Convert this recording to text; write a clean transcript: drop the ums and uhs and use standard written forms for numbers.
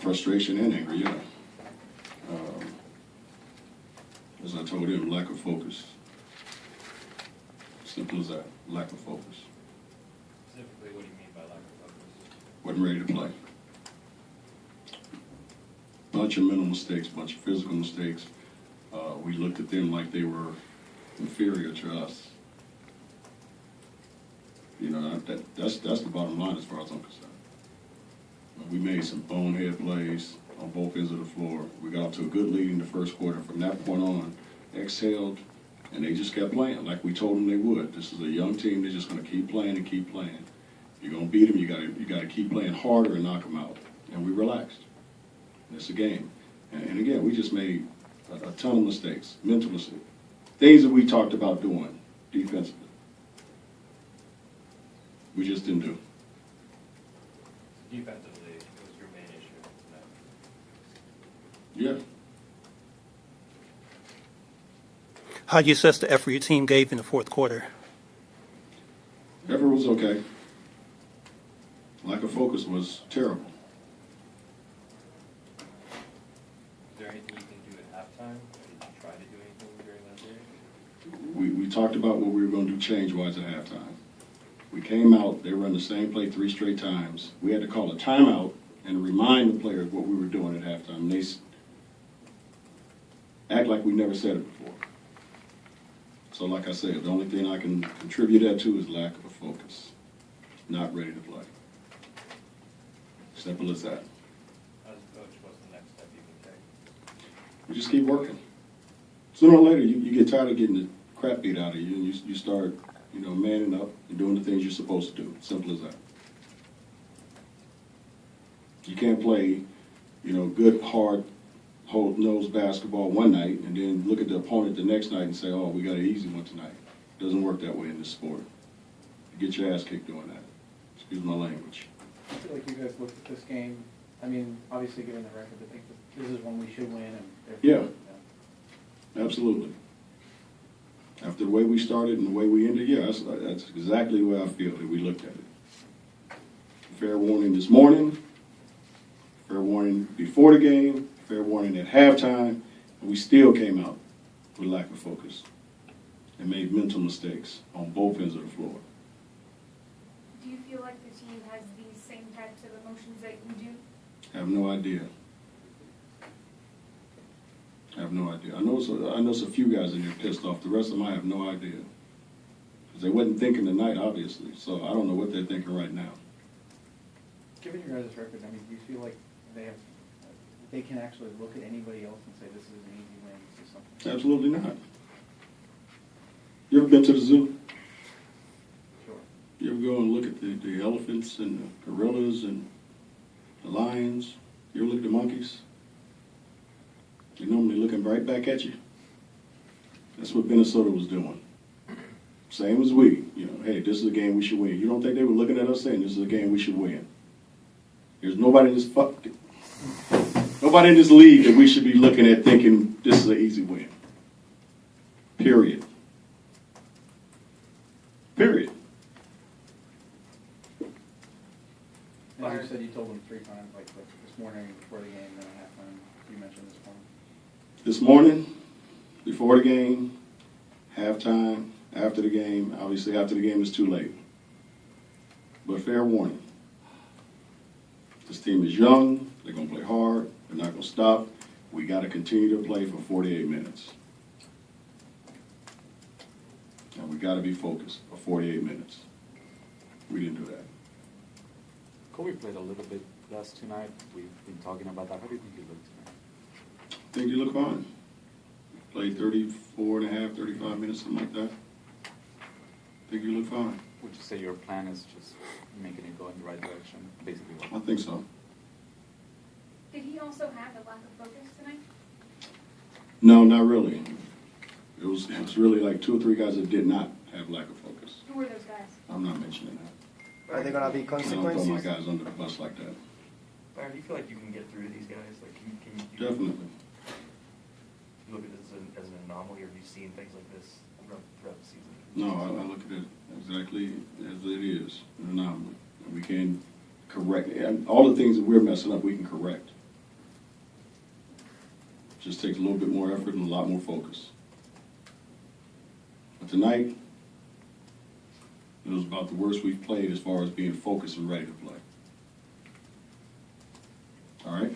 Frustration and anger, yeah. As I told him, lack of focus. Simple as that, lack of focus. Specifically, what do you mean by lack of focus? Wasn't ready to play. Bunch of mental mistakes, bunch of physical mistakes. We looked at them like they were inferior to us. You know, that's the bottom line as far as I'm concerned. We made some bonehead plays on both ends of the floor. We got off to a good lead in the first quarter. From that point on, exhaled, and they just kept playing like we told them they would. This is a young team. They're just going to keep playing and keep playing. You're going to beat them. You got to keep playing harder and knock them out. And we relaxed. It's a game. And again, we just made a ton of mistakes, mental mistakes, things that we talked about doing defensively. We just didn't do. Defensively was your main issue tonight. Yeah. How do you assess the effort your team gave in the fourth quarter? Effort was okay. Lack of focus was terrible. Is there anything you can do at halftime? Or did you try to do anything during that period? We talked about what we were going to do change-wise at halftime. We came out, they run the same play 3 straight times. We had to call a timeout and remind the players what we were doing at halftime. And they act like we never said it before. So like I said, the only thing I can contribute that to is lack of focus. Not ready to play. Simple as that. As a coach, what's the next step you can take? We just keep working. Sooner or later, you get tired of getting the crap beat out of you, and you start, manning up and doing the things you're supposed to do. Simple as that. You can't play, good, hard, hold-nose basketball one night and then look at the opponent the next night and say, oh, we got an easy one tonight. It doesn't work that way in this sport. You get your ass kicked doing that. Excuse my language. I feel like you guys looked at this game, I mean, obviously given the record, I think that this is one we should win. And Yeah. Absolutely. After the way we started and the way we ended, yeah, that's exactly the way I feel that we looked at it. Fair warning this morning, fair warning before the game, fair warning at halftime, and we still came out with lack of focus and made mental mistakes on both ends of the floor. Do you feel like the team has these same types of emotions that you do? I have no idea. I have no idea. I know it's a few guys in there pissed off. The rest of them, I have no idea. Because they wasn't thinking tonight, obviously. So I don't know what they're thinking right now. Given your guys' record, I mean, do you feel like they can actually look at anybody else and say this is an easy win, this is something? Absolutely not. You ever been to the zoo? Sure. You ever go and look at the elephants and the gorillas and the lions? You ever look at the monkeys? They're normally looking right back at you. That's what Minnesota was doing. Same as we. Hey, this is a game we should win. You don't think they were looking at us saying this is a game we should win? There's nobody in this league that we should be looking at thinking this is an easy win. Period. Period. As you said, you told them 3 times, like this morning before the game, then at halftime, you mentioned this morning. This morning, before the game, halftime, after the game. Obviously, after the game is too late. But fair warning. This team is young. They're going to play hard. They're not going to stop. We got to continue to play for 48 minutes. And we got to be focused for 48 minutes. We didn't do that. Kobe played a little bit less tonight. We've been talking about that. How do you think he looked tonight? I think you look fine. Played 34 and a half, 35 minutes, something like that. I think you look fine. Would you say your plan is just making it go in the right direction, basically? I think so. Did he also have a lack of focus tonight? No, not really. It was really like 2 or 3 guys that did not have lack of focus. Who were those guys? I'm not mentioning that. Are there going to be I don't throw my consequences? guys under the bus like that. Byron, do you feel like you can get through to these guys? Like, can you Definitely. look at this as an anomaly, or have you seen things like this throughout the season? No, I look at it exactly as it is, an anomaly. And we can't correct, and all the things that we're messing up, we can correct. Just takes a little bit more effort and a lot more focus. But tonight, it was about the worst we've played as far as being focused and ready to play. All right?